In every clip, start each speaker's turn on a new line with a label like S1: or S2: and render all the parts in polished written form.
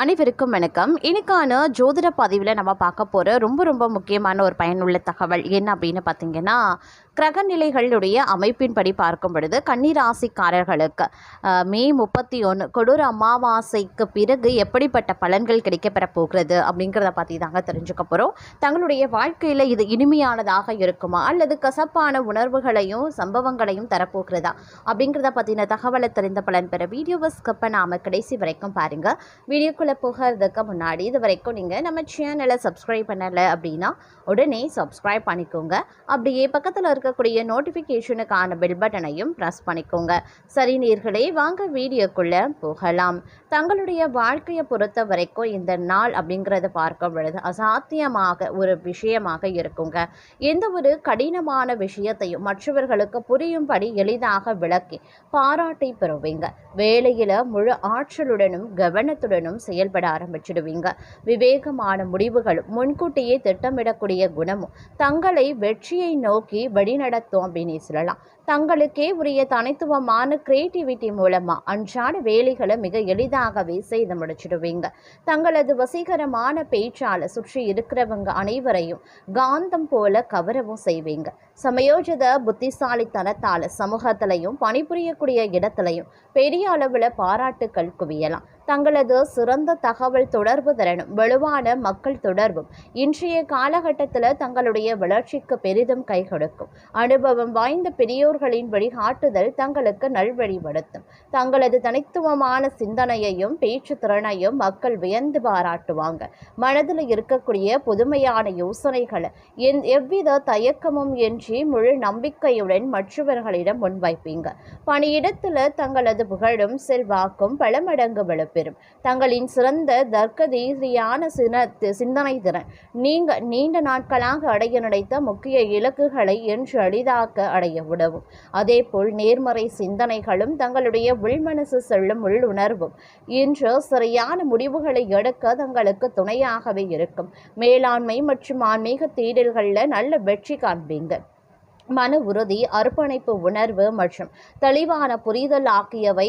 S1: அனைவருக்கும் வணக்கம். இன்னைக்கான ஜோதிட பதிவில் நம்ம பார்க்க போகிற ரொம்ப முக்கியமான ஒரு பயனுள்ள தகவல் என்ன அப்படின்னு பார்த்தீங்கன்னா, கிரகநிலைகளுடைய அமைப்பின்படி பார்க்கும் பொழுது கன்னிராசிக்காரர்களுக்கு மே 31 கொடூர அமாவாசைக்கு பிறகு எப்படிப்பட்ட பலன்கள் கிடைக்கப்பெற போகிறது அப்படிங்கிறத பற்றி தாங்க தெரிஞ்சுக்க போகிறோம். தங்களுடைய வாழ்க்கையில் இது இனிமையானதாக இருக்குமா அல்லது கசப்பான உணர்வுகளையும் சம்பவங்களையும் தரப்போகிறதா அப்படிங்கிறத பற்றின தகவலை தெரிந்த பலன் பெற வீடியோவை ஸ்கிப் பண்ணாமல் கடைசி வரைக்கும் பாருங்கள். வீடியோக்குள்ள போகிறதுக்கு முன்னாடி இது வரைக்கும் நீங்கள் நம்ம சேனலை சப்ஸ்கிரைப் பண்ணலை அப்படின்னா உடனே சப்ஸ்கிரைப் பண்ணிக்கோங்க. அப்படியே பக்கத்தில் இருக்கக்கூடிய நோட்டிஃபிகேஷனுக்கான பெல் பட்டனையும் ப்ரெஸ் பண்ணிக்கோங்க. சரி நேயர்களே, வாங்க வீடியோக்குள்ளே போகலாம். தங்களுடைய வாழ்க்கையை பொறுத்த வரைக்கும் இந்த நாள் அப்படிங்கிறத பார்க்கும் பொழுது அசாத்தியமாக ஒரு விஷயமாக இருக்குங்க. எந்த ஒரு கடினமான விஷயத்தையும் மற்றவர்களுக்கு புரியும்படி எளிதாக விளக்கி பாராட்டை பெறுவீங்க. வேலையில் முழு ஆற்றலுடனும் கவனத்துடனும் செயல்பட ஆரம்பிச்சிடுவீங்க. விவேகமான முடிவுகளும் முன்கூட்டியே திட்டமிடக்கூடிய குணமும் தங்களை வெற்றியை நோக்கி வழிநடத்தும் அப்படின்னு சொல்லலாம். தங்களுக்கே உரிய தனித்துவமான கிரியேட்டிவிட்டி மூலமா அன்றாட வேலைகளை மிக எளிதாகவே செய்து முடிச்சிடுவீங்க. தங்களது வசீகரமான பேச்சால சுற்றி இருக்கிறவங்க அனைவரையும் காந்தம் போல கவரவும் செய்வீங்க. சமயோஜித புத்திசாலித்தனத்தால சமூகத்திலையும் பணிபுரியக்கூடிய இடத்திலையும் பெரிய அளவில் பாராட்டுக்கள் குவியலாம். தங்களது சிறந்த தகவல் தொடர்பு திறனும் வலுவான மக்கள் தொடர்பும் இன்றைய காலகட்டத்தில் தங்களுடைய வளர்ச்சிக்கு பெரிதும் கை கொடுக்கும். அனுபவம் வாய்ந்த பெரியோர்களின் வழிகாட்டுதல் தங்களுக்கு நல்வழிப்படுத்தும். தங்களது தனித்துவமான சிந்தனையையும் பேச்சு திறனையும் மக்கள் வியந்து பாராட்டுவாங்க. மனதில் இருக்கக்கூடிய புதுமையான யோசனைகளை எவ்வித தயக்கமும் இன்றி முழு நம்பிக்கையுடன் மற்றவர்களிடம் முன்வைப்பீங்க. பணியிடத்தில் தங்களது புகழும் செல்வாக்கும் பல மடங்கு வலுப்பெறும். தங்களின் சிறந்த தர்க்க ரீதியான சிந்தனை திறன் நீண்ட நாட்களாக அடைய நினைத்த முக்கிய இலக்குகளை என்று எளிதாக்க அடைய உதவும். அதேபோல் நேர்மறை சிந்தனைகளும் தங்களுடைய உள்மனசு செல்லும் உள்ளுணர்வும் இன்று சரியான முடிவுகளை எடுக்க தங்களுக்கு துணையாகவே இருக்கும். மேலாண்மை மற்றும் ஆன்மீக தேடல்களில் நல்ல வெற்றி காண்பீங்க. மன உறுதி, அர்ப்பணிப்பு உணர்வு மற்றும் தெளிவான புரிதல் ஆகியவை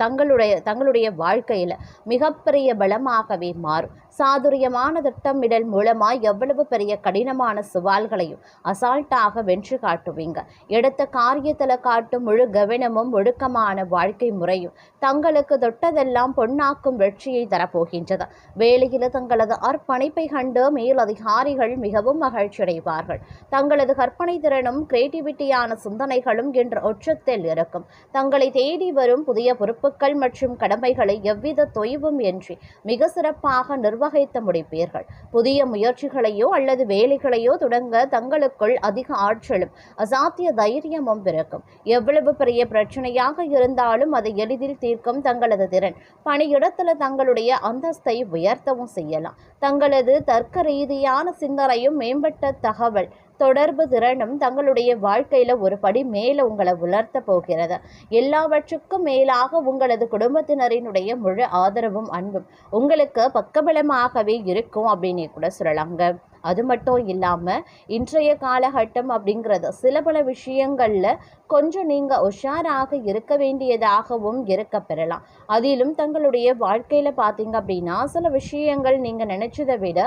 S1: தங்களுடைய வாழ்க்கையில் மிகப்பெரிய பலமாகவே மாறும். சாதுரியமான திட்டமிடல் மூலமா எவ்வளவு பெரிய கடினமான சவால்களையும் அசால்ட்டாக வென்று காட்டுவீங்க. எடுத்த காரியத்தில் காட்டும் முழு கவனமும் ஒழுக்கமான வாழ்க்கை முறையும் தங்களுக்கு தொட்டதெல்லாம் பொன்னாக்கும் வெற்றியை தரப்போகின்றது. வேலையில் தங்களது அர்ப்பணிப்பை கண்டு மேலதிகாரிகள் மிகவும் மகிழ்ச்சி அடைவார்கள். தங்களது கற்பனை திறனும் கிரியேட்டிவிட்டியான சிந்தனைகளும் என்ற உச்சத்தில் இருக்கும். தங்களை தேடி வரும் புதிய பொறுப்புகள் மற்றும் கடமைகளை எவ்வித தொய்வும் இன்றி மிக சிறப்பாக நிர்வகித்து முடிப்பீர்கள். புதிய முயற்சிகளையோ அல்லது வேலைகளையோ தொடங்க தங்களுக்குள் அதிக ஆற்றலும் அசாத்திய தைரியமும் பிறக்கும். எவ்வளவு பெரிய பிரச்சனையாக இருந்தாலும் அதை எளிதில் தீர்க்கும் தங்களது திறன் பணியிடத்தில் தங்களுடைய அந்தஸ்தை உயர்த்தவும் செய்யலாம். தங்களது தர்க்க ரீதியான சிந்தனையும் மேம்பட்ட தகவல் தொடர்பு திறனும் தங்களுடைய வாழ்க்கையில ஒரு படி மேல உங்களை உலர்த்த போகிறது. எல்லாவற்றுக்கும் மேலாக உங்களது குடும்பத்தினரினுடைய முழு ஆதரவும் அன்பும் உங்களுக்கு பக்கபலமாகவே இருக்கும் அப்படின்னு கூட சொல்லலாங்க. அது மட்டும் இல்லாமல் இன்றைய காலகட்டம் அப்படிங்கிறது சில பல விஷயங்களில் கொஞ்சம் நீங்கள் உஷாராக இருக்க வேண்டியதாகவும் இருக்க பெறலாம். அதிலும் தங்களுடைய வாழ்க்கையில் பார்த்தீங்க அப்படின்னா சில விஷயங்கள் நீங்கள் நினச்சதை விட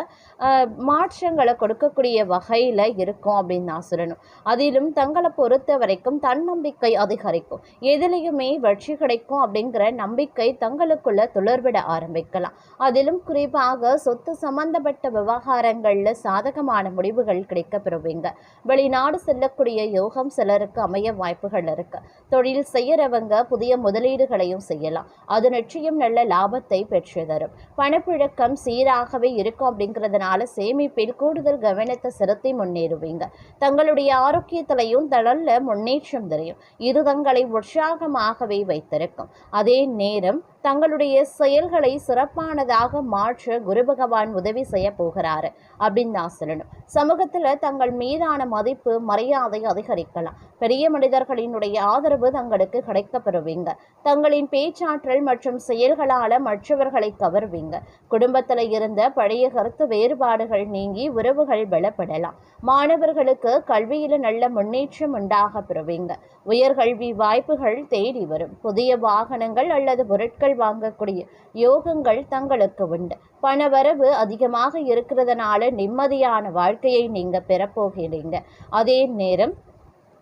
S1: மாற்றங்களை கொடுக்கக்கூடிய வகையில் இருக்கும் அப்படின்னு நான் சொல்லணும். அதிலும் தங்களை பொறுத்த வரைக்கும் தன்னம்பிக்கை அதிகரிக்கும். எதிலையுமே வெற்றி கிடைக்கும் அப்படிங்கிற நம்பிக்கை தங்களுக்குள்ள துளர்விட ஆரம்பிக்கலாம். அதிலும் குறிப்பாக சொத்து சம்பந்தப்பட்ட விவகாரங்களில் சாதகமான முடிவுகள் கிடைக்க பெறுவீங்க. வெளிநாடு செல்லக்கூடிய யோகம் சிலருக்கு அமைய வாய்ப்புகள் இருக்கு. தொழில் செய்யறவங்க புதிய முதலீடுகளையும் செய்யலாம். அது நிச்சயம் நல்ல லாபத்தை பெற்று தரும். பணப்புழக்கம் சீராகவே இருக்கும் அப்படிங்கிறதுனால சேமிப்பில் கூடுதல் கவனத்தை செலுத்தி முன்னேறுவீங்க. தங்களுடைய ஆரோக்கியத்திலையும் நல்ல முன்னேற்றம் தெரியும். இது தங்களை உற்சாகமாகவே வைத்திருக்கும். அதே நேரம் தங்களுடைய செயல்களை சிறப்பானதாக மாற்ற குரு பகவான் உதவி செய்ய போகிறாரு அப்படின்னு அப்படின்னு தான் சொல்லணும். சமூகத்தில் தங்கள் மீதான மதிப்பு மரியாதை அதிகரிக்கலாம். பெரிய மனிதர்களினுடைய ஆதரவு தங்களுக்கு கிடைக்கப்பெறுவீங்க. தங்களின் பேச்சாற்றல் மற்றும் செயல்களால் மற்றவர்களை கவர்வீங்க. குடும்பத்தில் இருந்த பழைய கருத்து வேறுபாடுகள் நீங்கி உறவுகள் பலப்படலாம். மாணவர்களுக்கு கல்வியில நல்ல முன்னேற்றம் உண்டாக பெறுவீங்க. உயர்கல்வி வாய்ப்புகள் தேடி வரும். புதிய வாகனங்கள் அல்லது பொருட்கள் வாங்கக்கூடிய யோகங்கள் தங்களுக்கு உண்டு. பணவரவு அதிகமாக இருக்கிறதுனால நிம்மதியான வாழ்க்கையை நீங்க பெறப்போகிறீங்க. அதே நேரம்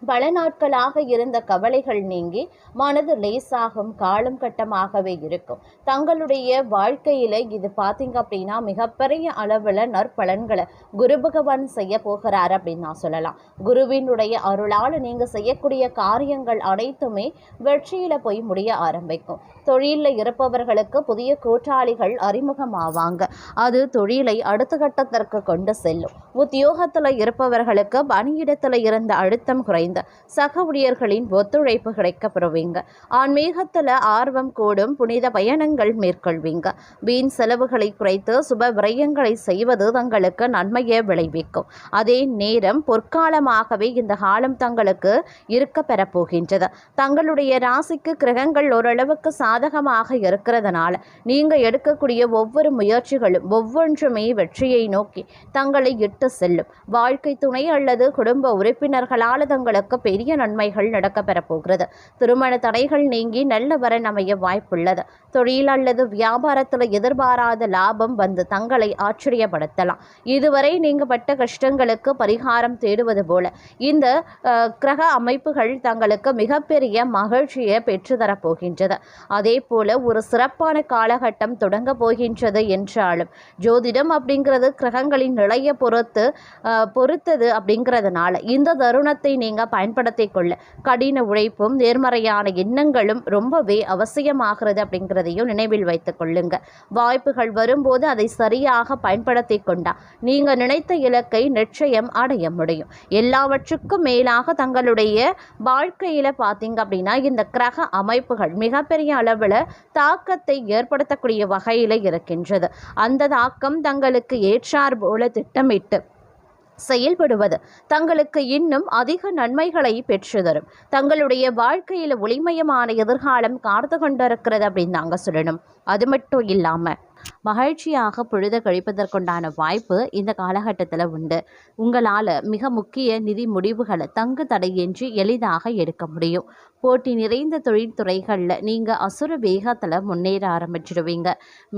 S1: பல நாட்களாக இருந்த கவலைகள் நீங்கி மனது லேசாகும் காலம் கட்டமாகவே இருக்கும். தங்களுடைய வாழ்க்கையில இது பார்த்தீங்க அப்படின்னா மிகப்பெரிய அளவில் நற்பலன்களை குரு பகவான் செய்ய போகிறார் அப்படின்னு நான் சொல்லலாம். குருவினுடைய அருளால் நீங்க செய்யக்கூடிய காரியங்கள் அனைத்துமே வெற்றியில போய் முடிய ஆரம்பிக்கும். தொழிலில் இருப்பவர்களுக்கு புதிய கூட்டாளிகள் அறிமுகமாவாங்க. அது தொழிலை அடுத்த கட்டத்திற்கு கொண்டு செல்லும். உத்தியோகத்தில் இருப்பவர்களுக்கு பணியிடத்தில் இருந்த அழுத்தம் குறைந்த சக ஊழியர்களின் ஒத்துழைப்பு கிடைக்கப்பெறுவீங்க. ஆன்மீகத்தில் ஆர்வம் கூடும். புனித பயணங்கள் மேற்கொள்வீங்க. வீண் செலவுகளை குறைத்து சுப விரயங்களை செய்வது தங்களுக்கு நன்மையை விளைவிக்கும். அதே நேரம் பொற்காலமாகவே இந்த காலம் தங்களுக்கு இருக்க பெறப்போகின்றது. தங்களுடைய ராசிக்கு கிரகங்கள் ஓரளவுக்கு சாதகமாக இருக்கிறதுனால நீங்க எடுக்கக்கூடிய ஒவ்வொரு முயற்சிகளும் ஒவ்வொன்றுமே வெற்றியை நோக்கி தங்களை இட்டு செல்லும். வாழ்க்கை துணை அல்லது குடும்ப உறுப்பினர்களால் தங்களுக்கு பெரிய நன்மைகள் நடக்க பெறப்போகிறது. திருமண தடைகள் நீங்கி நல்ல வரன் அமைய வாய்ப்புள்ளது. தொழில் அல்லது வியாபாரத்தில் எதிர்பாராத லாபம் வந்து தங்களை ஆச்சரியப்படுத்தலாம். இதுவரை நீங்க பட்ட கஷ்டங்களுக்கு பரிகாரம் தேடுவது போல இந்த கிரக அமைப்புகள் தங்களுக்கு மிகப்பெரிய மகிழ்ச்சியை பெற்றுத்தரப் போகின்றது. அதே போல ஒரு சிறப்பான காலகட்டம் தொடங்க போகின்றது என்றாலும் ஜோதிடம் அப்படிங்கிறது கிரகங்களின் நிலையை பொறுத்தது அப்படிங்கிறதுனால இந்த தருணத்தை நீங்க பயன்படுத்தி கொள்ள கடின உழைப்பும் நேர்மறையான எண்ணங்களும் ரொம்பவே அவசியமாகிறது அப்படிங்கிறதையும் நினைவில் வைத்துக் கொள்ளுங்க. வாய்ப்புகள் வரும்போது அதை சரியாக பயன்படுத்தி கொண்டா நீங்க நினைத்த இலக்கை நிச்சயம் அடைய முடியும். எல்லாவற்றுக்கும் மேலாக தங்களுடைய வாழ்க்கையில பார்த்தீங்க அப்படின்னா இந்த கிரக அமைப்புகள் மிகப்பெரிய அளவில் தாக்கத்தை ஏற்படுத்தக்கூடிய வகையில் இருக்கின்றது. அந்த தாக்கம் தங்களுக்கு ஏற்றார் போல திட்டமிட்டு செயல்படுவது தங்களுக்கு இன்னும் அதிக நன்மைகளை பெற்று தரும். தங்களுடைய வாழ்க்கையில் ஒளிமயமான எதிர்காலம் காத்து கொண்டிருக்கிறது அப்படின்னு நாங்கள் சொல்லணும். அது மட்டும் இல்லாமல் மகிழ்ச்சியாக பொழுத கழிப்பதற்குண்டான வாய்ப்பு இந்த காலகட்டத்தில் உண்டு. உங்களால் மிக முக்கிய நிதி முடிவுகளை தங்கு தடையின்றி எளிதாக எடுக்க முடியும். போட்டி நிறைந்த தொழில்துறைகளில் நீங்கள் அசுர வேகத்தில் முன்னேற ஆரம்பிச்சிடுவீங்க.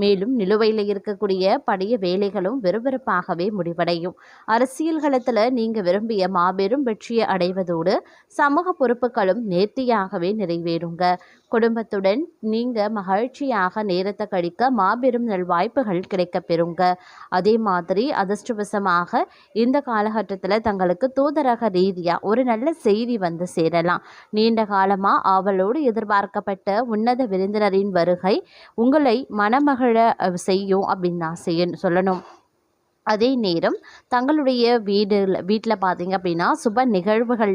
S1: மேலும் நிலுவையில் இருக்கக்கூடிய பழைய வேலைகளும் விறுவிறுப்பாகவே முடிவடையும். அரசியல்களத்தில் நீங்கள் விரும்பிய மாபெரும் வெற்றியை அடைவதோடு சமூக பொறுப்புகளும் நேர்த்தியாகவே நிறைவேறுங்க. குடும்பத்துடன் நீங்கள் மகிழ்ச்சியாக நேரத்தை கழிக்க மாபெரும் நல்வாய்ப்புகள் கிடைக்க பெறுங்க. அதே மாதிரி அதிர்ஷ்டவசமாக இந்த காலகட்டத்தில் தங்களுக்கு தூதரக ரீதியாக ஒரு நல்ல செய்தி வந்து சேரலாம். நீண்ட காலமாக ஆவலோடு எதிர்பார்க்கப்பட்ட உன்னத விருந்தினரின் வருகை உங்களை மனமகிழ செய்யும் அப்படின்னு நான் சொல்லணும். அதே நேரம் தங்களுடைய வீட்டில் பார்த்தீங்க அப்படின்னா சுப நிகழ்வுகள்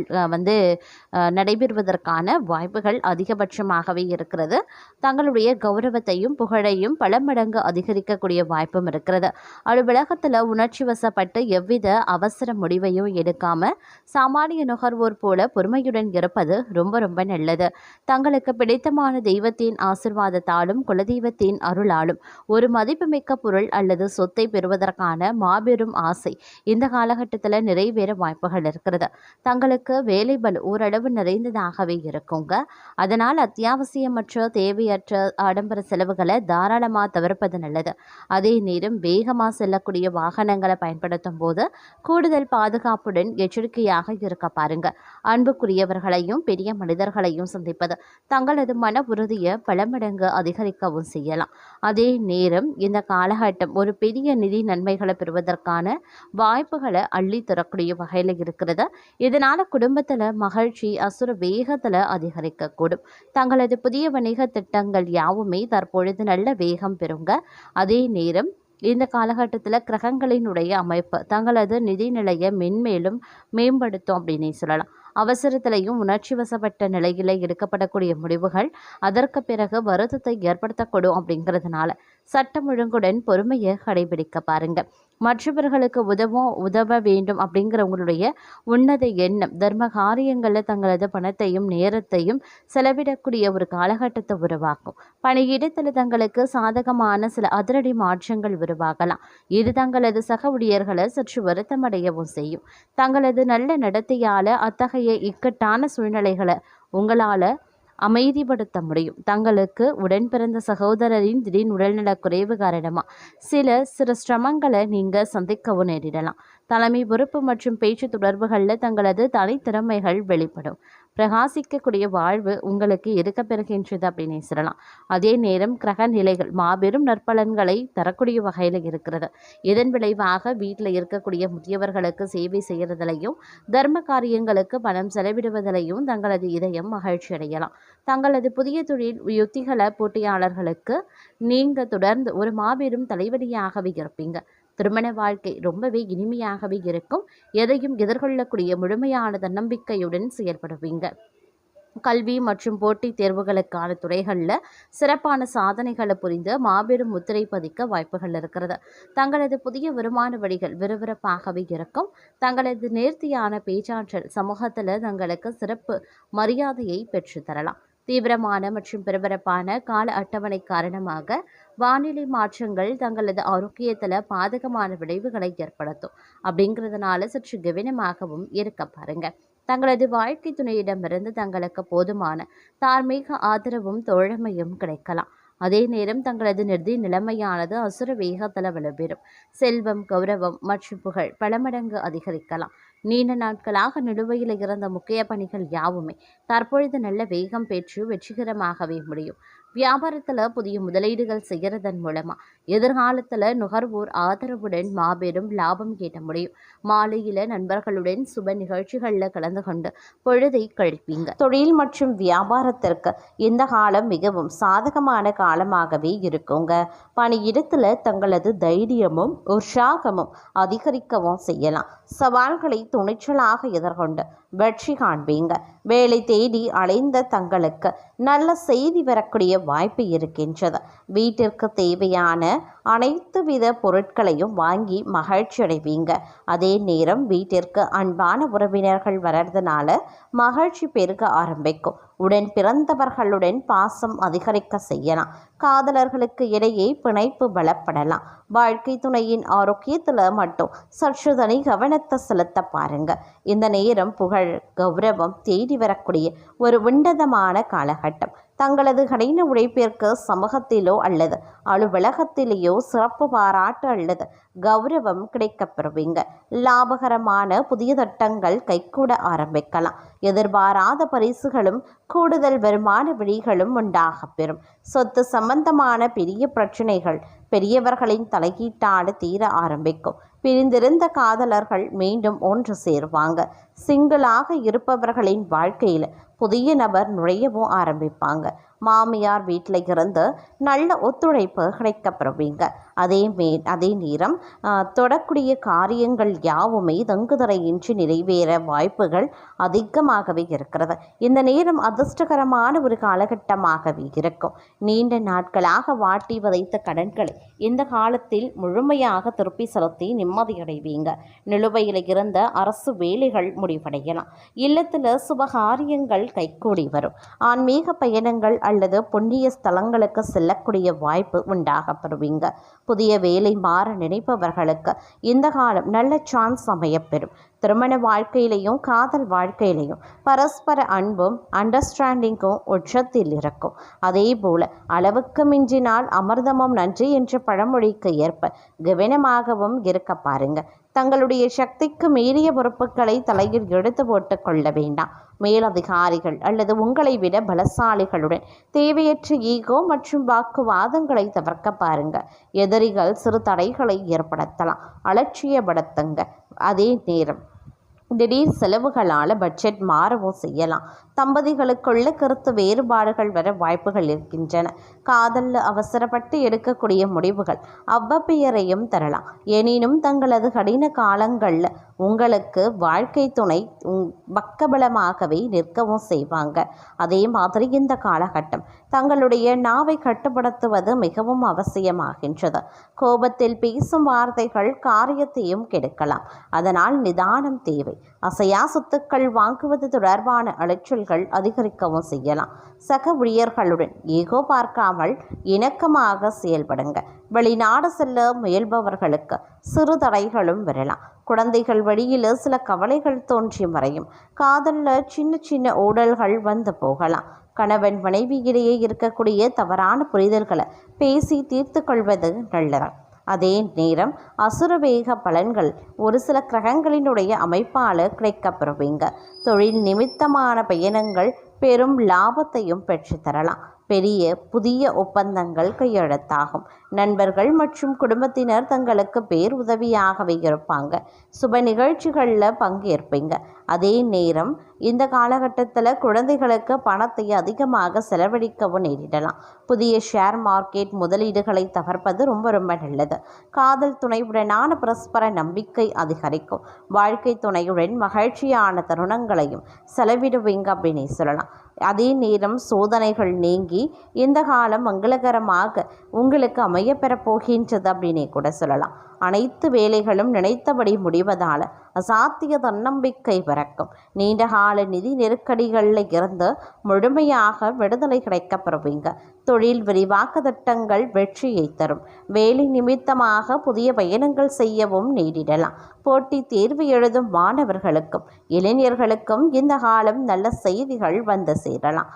S1: நடைபெறுவதற்கான வாய்ப்புகள் அதிகபட்சமாகவே இருக்கிறது. தங்களுடைய கௌரவத்தையும் புகழையும் பல மடங்கு அதிகரிக்கக்கூடிய வாய்ப்பும் இருக்கிறது. அலுவலகத்தில் உணர்ச்சி வசப்பட்டு எவ்வித அவசர முடிவையும் எடுக்காமல் சாமானிய நுகர்வோர் போல பொறுமையுடன் இருப்பது ரொம்ப ரொம்ப நல்லது. தங்களுக்கு பிடித்தமான தெய்வத்தின் ஆசிர்வாதத்தாலும் குலதெய்வத்தின் அருளாலும் ஒரு மதிப்புமிக்க பொருள் அல்லது சொத்தை பெறுவதற்கான மாபெரும் ஆசை இந்த காலகட்டத்தில் நிறைவேற வாய்ப்புகள் இருக்கிறது. தங்களுக்கு வேலை பலு ஓரளவு நிறைந்ததாகவே இருக்குங்க. அதனால் அத்தியாவசியமற்ற தேவையற்ற ஆடம்பர செலவுகளை தாராளமாக தவிர்ப்பது நல்லது. அதே நேரம் வேகமாக செல்லக்கூடிய வாகனங்களை பயன்படுத்தும் போது கூடுதல் பாதுகாப்புடன் எச்சரிக்கையாக இருக்க பாருங்க. அன்புக்குரியவர்களையும் பெரிய மனிதர்களையும் சந்திப்பது தங்களது மன உறுதியை பல மடங்கு அதிகரிக்கவும் செய்யலாம். அதே நேரம் இந்த காலகட்டம் ஒரு பெரிய நிதி நன்மைகளை பெறுவதற்கான வாய்ப்புகளை அள்ளி தரக்கூடிய வகையில் இருக்கிறது. இதனால் குடும்பத்தில் மகிழ்ச்சி அசுர வேகத்தில் அதிகரிக்கக்கூடும். தங்களது புதிய வணிக திட்டங்கள் யாவுமே தற்பொழுது நல்ல வேகம் பெறுங்க. அதே நேரம் இந்த காலகட்டத்தில் கிரகங்களினுடைய அமைப்பு தங்களது நிதி நிலையை மென்மேலும் மேம்படுத்தும் அப்படின்னே சொல்லலாம். அவசரத்திலையும் உணர்ச்சி வசப்பட்ட நிலையில் எடுக்கப்படக்கூடிய முடிவுகள் அதற்கு பிறகு வருத்தத்தை ஏற்படுத்தக்கூடும். அப்படிங்கிறதுனால சட்டம் ஒழுங்குடன் பொறுமையை கடைபிடிக்க பாருங்க. மற்றவர்களுக்கு உதவ வேண்டும் அப்படிங்கிற உங்களுடைய உன்னத எண்ணம் தர்ம காரியங்களில் தங்களது பணத்தையும் நேரத்தையும் செலவிடக்கூடிய ஒரு காலகட்டத்தை உருவாக்கும். பணியிடத்தில் தங்களுக்கு சாதகமான சில அதிரடி மாற்றங்கள் உருவாகலாம். இது தங்களது சக ஊழியர்களை சற்று வருத்தமடையவும் செய்யும். தங்களது நல்ல நடத்தையால் அத்தகைய இக்கட்டான சூழ்நிலைகளை உங்களால் அமைதிப்படுத்த முடியும். தங்களுக்கு உடன் பிறந்த சகோதரரின் திடீர் உடல்நலக் குறைவு காரணமாக சில சிரமங்களை நீங்கள் சந்திக்கவும் நேரிடலாம். தலைமை பொறுப்பு மற்றும் பேச்சு தொடர்புகளில் தங்களது தனித்திறமைகள் வெளிப்படும். பிரகாசிக்கக்கூடிய வாழ்வு உங்களுக்கு இருக்க பெறுகின்றது அப்படின்னு சொல்லலாம். அதே நேரம் கிரக நிலைகள் மாபெரும் நற்பலன்களை தரக்கூடிய வகையில் இருக்கிறது. இதன் விளைவாக வீட்டில் இருக்கக்கூடிய முதியவர்களுக்கு சேவை செய்கிறதிலையும் தர்ம காரியங்களுக்கு பணம் செலவிடுவதிலையும் தங்களது இதயம் மகிழ்ச்சி அடையலாம். தங்களது புதிய தொழில் யுத்திகளை போட்டியாளர்களுக்கு நீங்கள் தொடர்ந்து ஒரு மாபெரும் தலைவலியாகவே இருப்பீங்க. திருமண வாழ்க்கை ரொம்பவே இனிமையாகவே இருக்கும். எதையும் எதிர்கொள்ளக்கூடிய முழுமையான தன்னம்பிக்கையுடன் செயல்படுவீங்க. கல்வி மற்றும் போட்டித் தேர்வுகளுக்கான துறைகளில் சிறப்பான சாதனைகளை புரிந்து மாபெரும் முத்திரை பதிக்க வாய்ப்புகள் இருக்கிறது. தங்களது புதிய வருமான வழிகள் விறுவிறுப்பாகவே இருக்கும். தங்களது நேர்த்தியான பேச்சாற்றல் சமூகத்தில் தங்களுக்கு சிறப்பு மரியாதையை பெற்றுத்தரலாம். தீவிரமான மற்றும் பரபரப்பான கால அட்டவணை காரணமாக வானிலை மாற்றங்கள் தங்களது ஆரோக்கியத்தில் பாதகமான விளைவுகளை ஏற்படுத்தும். அப்படிங்கிறதுனால சற்று கவனமாகவும் இருக்க பாருங்க. தங்களது வாழ்க்கை துணையிடமிருந்து தங்களுக்கு போதுமான தார்மீக ஆதரவும் தோழமையும் கிடைக்கலாம். அதே நேரம் தங்களது நிலைமையானது அசுர வேகத்தில் வலுப்பெறும். செல்வம், கௌரவம் மற்றும் புகழ் பல மடங்கு அதிகரிக்கலாம். நீண்ட நாட்களாக நிலுவையில் இருந்த முக்கிய பணிகள் யாவுமே தற்பொழுது நல்ல வேகம் பெற்று வெற்றிகரமாகவே முடியும். வியாபாரத்தில் புதிய முதலீடுகள் செய்கிறதன் மூலமாக எதிர்காலத்தில் நுகர்வோர் ஆதரவுடன் மாபெரும் லாபம் ஈட்ட முடியும். மாலையில் நண்பர்களுடன் சுப நிகழ்ச்சிகளில் கலந்து கொண்டு பொழுதை கழிப்பீங்க. தொழில் மற்றும் வியாபாரத்திற்கு இந்த காலம் மிகவும் சாதகமான காலமாகவே இருக்குங்க. பணியிடத்தில் தங்களது தைரியமும் உற்சாகமும் அதிகரிக்கவும் செய்யலாம். சவால்களை துணிச்சலாக எதிர்கொண்டு வெற்றி காண்பீங்க. வேலை தேடி அலைந்த தங்களுக்கு நல்ல செய்தி வரக்கூடிய வாய்ப்பு இருக்கின்றது. வீட்டிற்கு தேவையான அனைத்து வித பொருட்களையும் வாங்கி மகிழ்ச்சி அடைவீங்க. அதே நேரம் வீட்டிற்கு அன்பான உறவினர்கள் வர்றதுனால மகிழ்ச்சி பெருக ஆரம்பிக்கும். உடன் பிறந்தவர்களுடன் பாசம் அதிகரிக்க செய்யலாம். காதலர்களுக்கு இடையே பிணைப்பு பலப்படலாம். வாழ்க்கை துணையின் ஆரோக்கியத்தில் மட்டும் சற்று தனி கவனத்தை செலுத்த பாருங்க. இந்த நேரம் புகழ், கௌரவம் தேடி வரக்கூடிய ஒரு உன்னதமான காலகட்டம். தங்களது கடின உழைப்பிற்கு சமூகத்திலோ அல்லது அலுவலகத்திலேயோ சிறப்பு பாராட்டு அல்லது கௌரவம் கிடைக்கப்பெறுவீங்க. லாபகரமான புதிய திட்டங்கள் கைகூட ஆரம்பிக்கலாம். எதிர்பாராத பரிசுகளும் கூடுதல் வருமான வழிகளும் உண்டாக பெறும். சொத்து சம்பந்தமான பெரிய பிரச்சனைகள் பெரியவர்களின் தலையீட்டாடு தீர ஆரம்பிக்கும். பிரிந்திருந்த காதலர்கள் மீண்டும் ஒன்று சேருவாங்க. சிங்கிளாக இருப்பவர்களின் வாழ்க்கையில் புதிய நபர் நுழையவும் ஆரம்பிப்பாங்க. மாமியார் வீட்டில் இருந்து நல்ல ஒத்துழைப்பு கிடைக்கப்பெறுவீங்க. அதே நேரம் தொடக்கூடிய காரியங்கள் யாவுமே தங்குதடையின்றி நிறைவேற வாய்ப்புகள் அதிகமாகவே இருக்கிறது. இந்த நேரம் அதிர்ஷ்டகரமான ஒரு காலகட்டமாகவே இருக்கும். நீண்ட நாட்களாக வாட்டி வதைத்த கடன்களை இந்த காலத்தில் முழுமையாக திருப்பி செலுத்தி நிம்மதியடைவீங்க. நிலுவையில் இருந்த அரசு வேலைகள் முடிவடையலாம். இல்லத்தில் சுபகாரியங்கள் கைகூடி வரும். ஆன்மீக பயணங்கள் அல்லது புண்ணிய ஸ்தலங்களுக்கு செல்லக்கூடிய வாய்ப்பு உண்டாகப்படுவீங்க. புதிய வேலை மாற நினைப்பவர்களுக்கு இந்த காலம் நல்ல சான்ஸ் அமையப்பெறும். திருமண வாழ்க்கையிலையும் காதல் வாழ்க்கையிலையும் பரஸ்பர அன்பும் அண்டர்ஸ்டாண்டிங்கும் உச்சத்தில் இருக்கும். அதே போல அளவுக்கு மிஞ்சினால் அமிர்தமும் நன்றி என்ற பழமொழிக்கு ஏற்ப கவனமாகவும் இருக்க பாருங்க. தங்களுடைய சக்திக்கு மீறிய பொறுப்புகளை தலையில் எடுத்து போட்டு கொள்ள வேண்டாம். மேலதிகாரிகள் அல்லது உங்களை விட பலசாலிகளுடன் தேவையற்ற ஈகோ மற்றும் வாக்குவாதங்களை தவிர்க்க பாருங்க. எதிரிகள் சிறு தடைகளை ஏற்படுத்தலாம். அலட்சியப்படுத்துங்க. அதே நேரம் திடீர் செலவுகளால் பட்ஜெட் மாறவும் செய்யலாம். தம்பதிகளுக்குள்ள கருத்து வேறுபாடுகள் வர வாய்ப்புகள் இருக்கின்றன. காதலில் அவசரப்பட்டு எடுக்கக்கூடிய முடிவுகள் அவ்வப்பெயரையும் தரலாம். எனினும் தங்களது கடின காலங்களில் உங்களுக்கு வாழ்க்கை துணை பக்கபலமாகவே நிற்கவும் செய்வாங்க. அதே மாதிரி இந்த காலகட்டம் தங்களுடைய நாவை கட்டுப்படுத்துவது மிகவும் அவசியமாகின்றது. கோபத்தில் பேசும் வார்த்தைகள் காரியத்தையும் கெடுக்கலாம். அதனால் நிதானம் தேவை. அசையா சொத்துக்கள் வாங்குவது தொடர்பான அலைச்சல்கள் அதிகரிக்கவும் செய்யலாம். சக ஊழியர்களுடன் ஈகோ பார்க்காமல் இணக்கமாக செயல்படுங்க. வெளிநாடு செல்ல முயல்பவர்களுக்கு சிறு தடைகளும் வரலாம். குழந்தைகள் வழியில் சில கவலைகள் தோன்றி மறையும். காதலில் சின்ன சின்ன ஊழல்கள் வந்து போகலாம். கணவன் மனைவியிடையே இருக்கக்கூடிய தவறான புரிதல்களை பேசி தீர்த்து கொள்வது நல்லது. அதே நேரம் அசுரவேக பலன்கள் ஒரு சில கிரகங்களினுடைய அமைப்பால் கிடைக்கப்பெறுவீங்க. தொழில் நிமித்தமான பயணங்கள் பெரும் லாபத்தையும் பெற்றுத்தரலாம். பெரிய புதிய ஒப்பந்தங்கள் கையெழுத்தாகும். நண்பர்கள் மற்றும் குடும்பத்தினர் தங்களுக்கு பேருதவியாகவே இருப்பாங்க. சுப நிகழ்ச்சிகளில் பங்கேற்பீங்க. அதே நேரம் இந்த காலகட்டத்தில் குழந்தைகளுக்கு பணத்தை அதிகமாக செலவழிக்கவும் நேரிடலாம். புதிய ஷேர் மார்க்கெட் முதலீடுகளை தவிர்ப்பது ரொம்ப ரொம்ப நல்லது. காதல் துணையுடனான பரஸ்பர நம்பிக்கை அதிகரிக்கும். வாழ்க்கை துணையுடன் மகிழ்ச்சியான தருணங்களையும் செலவிடுவீங்க அப்படின்னு சொல்லலாம். அதே நேரம் சோதனைகள் நீங்கி இந்த காலம் மங்களகரமாக உங்களுக்கு அமையப்பெறப் போகின்றது அப்படின்னே கூட சொல்லலாம். அனைத்து வேலைகளும் நினைத்தபடி முடிவதால் அசாத்திய தன்னம்பிக்கை பிறக்கும். நீண்டகால நிதி நெருக்கடிகளில் இருந்து முழுமையாக விடுதலை கிடைக்கப்பெறுவீங்க. தொழில் விரிவாக்க திட்டங்கள் வெற்றியை தரும். வேலை நிமித்தமாக புதிய பயணங்கள் செய்யவும் நேரிடலாம். போட்டி தேர்வு எழுதும் மாணவர்களுக்கும் இளைஞர்களுக்கும் இந்த காலம் நல்ல செய்திகள் வந்து சேரலாம்.